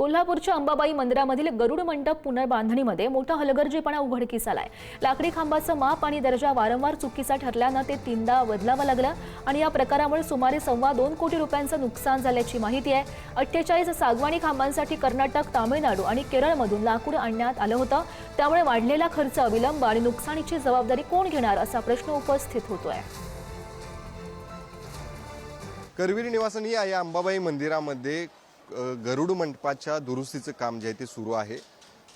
कोल्हापूरच्या अंबाबाई मंदिरामधील गरुड मंडप पुनर्बांधणीमध्ये मोठा हलगर्जीपणा उघडकीस आलाय। लाकडी खांबाचं माप आणि दर्जा वारंवार चुकीचा ठरल्यानं ते तीनदा बदलावं लागलं आणि या प्रकारामुळे सुमारे 2.25 कोटी रुपयांचं नुकसान झाल्याची माहिती आहे। 48 सागवानी खांबांसाठी कर्नाटक, तामिळनाडू आणि केरळमधून लाकूड आणण्यात आलं होतं। त्यामुळे वाढलेला खर्च, विलंब आणि नुकसानीची जबाबदारी कोण घेणार असा प्रश्न उपस्थित होतोय। करवीर निवासनी या अंबाबाई मंदिरामध्ये गरुड मंडपाच्या दुरुस्तीचं काम जे आहे ते सुरू आहे।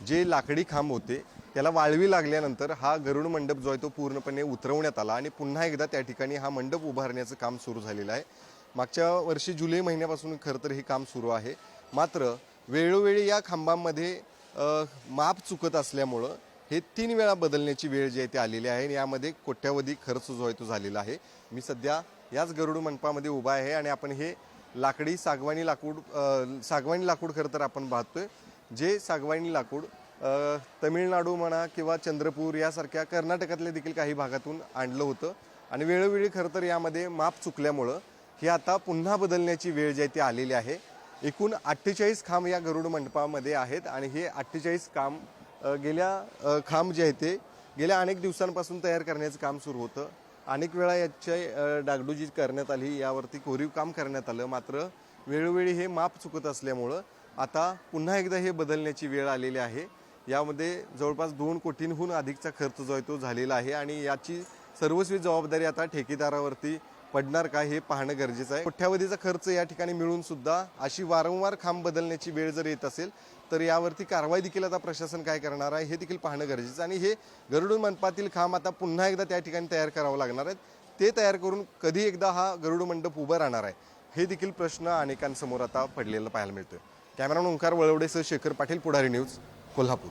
जे लाकडी खांब होते त्याला वाळवी लागल्यानंतर हा गरुड मंडप जो आहे तो पूर्णपणे उतरवण्यात आला आणि पुन्हा एकदा त्या ठिकाणी हा मंडप उभारण्याचं काम सुरू झालेलं आहे। मागच्या वर्षी जुलै महिन्यापासून खरं तर हे काम सुरू आहे। मात्र वेळोवेळी या खांबांमध्ये माप चुकत असल्यामुळं हे 3 वेळा बदलण्याची वेळ जी आहे ती आलेली आहे। यामध्ये कोट्यावधी खर्च जो आहे तो झालेला आहे। मी सध्या याच गरुड मंडपामध्ये उभा आहे आणि आपण हे सागवानी लाकूड खरं तर आपण पाहतोय। जे सागवानी लाकूड तमिळनाडू म्हणा किंवा चंद्रपूर यासारख्या कर्नाटकातल्या देखील काही भागातून आणलं होतं आणि वेळोवेळी खरं तर यामध्ये माप चुकल्यामुळं हे आता पुन्हा बदलण्याची वेळ जी आहे ती आलेली आहे। एकूण 48 खांब या गरुड मंडपामध्ये आहेत आणि हे 48 खांब जे आहे ते गेल्या अनेक दिवसांपासून तयार करण्याचं काम सुरू होतं। अनेक वेळा याची डागडुजी करण्यात आली, यावरती कोरीव काम करण्यात आलं। मात्र वेळोवेळी हे माप चुकत असल्यामुळं आता पुन्हा एकदा हे बदलण्याची वेळ आलेली आहे। यामध्ये जवळपास 2 कोटींहून अधिकचा खर्च जो आहे तो झालेला आहे आणि याची सर्वस्वी जबाबदारी आता ठेकेदारावरती पडणार का हे पाहणं गरजेचं आहे। कोट्यावधीचा खर्च या ठिकाणी मिळून सुद्धा अशी वारंवार खांब बदलण्याची वेळ जर येत असेल तर यावरती कारवाई देखील आता प्रशासन काय करणार आहे हे देखील पाहणं गरजेचं आहे। आणि हे गरुड मंडपातील खांब आता पुन्हा एकदा त्या ठिकाणी तयार करावं लागणार आहेत। ते तयार करून कधी एकदा हा गरुड मंडप उभं राहणार आहे हे देखील प्रश्न अनेकांसमोर आता पडलेला पाहायला मिळतोय। कॅमेरामन ओंकार वळवडेसह शेखर पाटील, पुढारी न्यूज, कोल्हापूर।